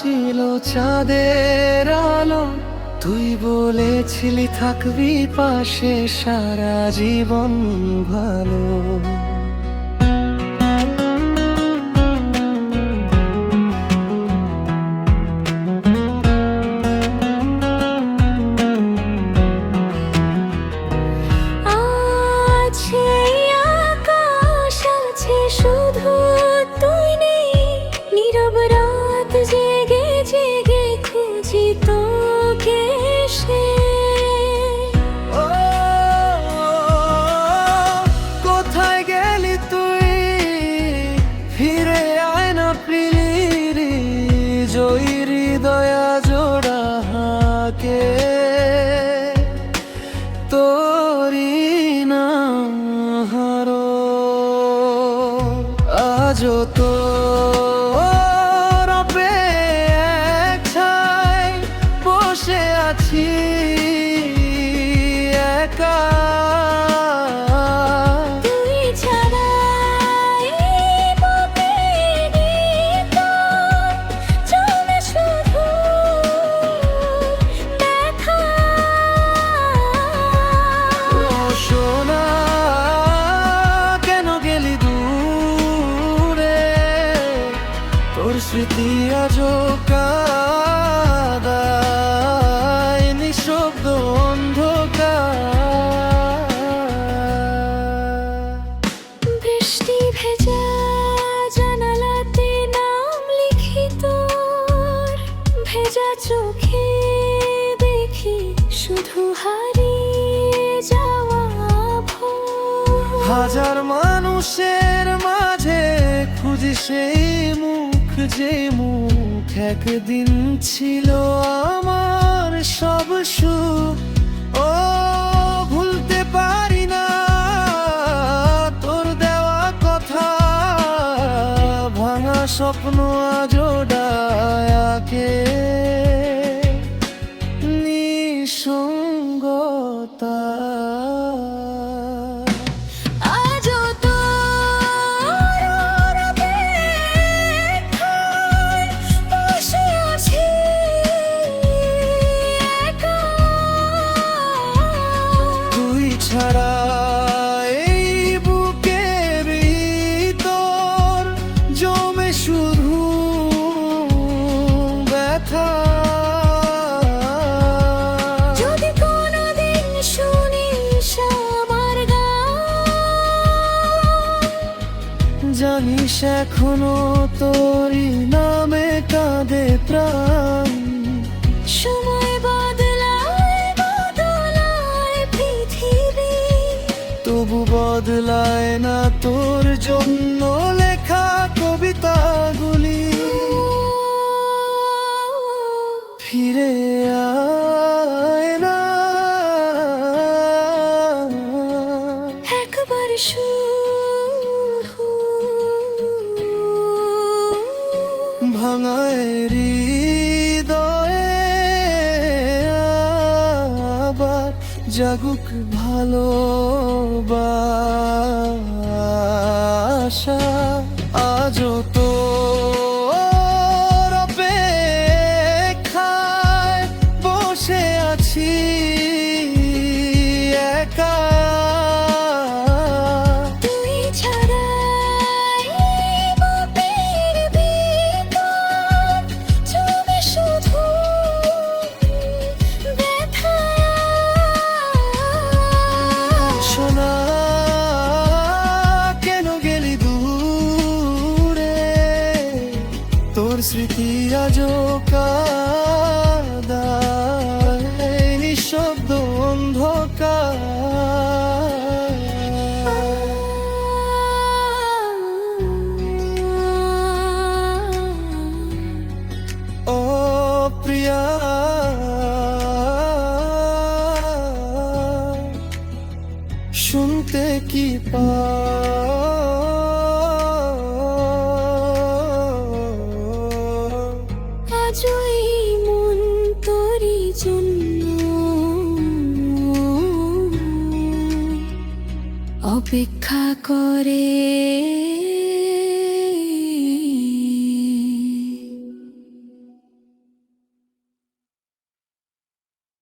ছিল চাঁদের আলো, তুই বলেছিলি থাকবি পাশে সারা জীবন ভালো। জেগে জেগে খুঁজি তোকে সে। ও কোথায় গেলি তুই, ফিরে আয় না প্রিলি, জয়ী হৃদয়া জোড়া হাকে তোরি না হারো। আজও তো একা, তুই ছাড়া এই বুকের ভিতর চলে শুধু ব্যথা। ও সোনা কেন গেলি দূরে, তোর স্মৃতি আজও কাঁদায় নিঃশব্দ বৃষ্টি ভেজা জানালাতে নাম লিখি তোর, ভেজা চোখে দেখি শুধু হারিয়ে যাওয়া ভোর। হাজার মানুষের মাঝে খুঁজি সেই মুখ, যে মুখ একদিন ছিল আমার সব সুখ। ও ভুলতে পারি না তোর দেওয়া কথা, ভাঙা স্বপ্ন আজও ডাকে নিঃসঙ্গতা। ছাড়া এই বুকের ভিতর জমে শুধু ব্যথা। যদি কোনোদিন শুনিস আমার গান, জানিস এখনো তোরই নামে কাঁদে প্রাণ। সময় বদলায় বদলায় পৃথিবী, তবু বদলায় না তোর জন্য লেখা কবিতাগুলি। ফিরে আয় না একবার শুধু ভাঙায় হৃদয়ে আবার জাগুক ভালোবাসা। আজও তো অপেক্ষায় বসে আছি একা, তুই ছাড়া এই বুকের ভিতর জমে শুধু ব্যথা। সোনা কেন গেলি দূরে, তোর স্মৃতি আজও কাঁদায় নিঃশব্দ অন্ধকার। ও প্রিয়া, শুনতে কি আজই মন তোরই জন্য অপেক্ষা করে।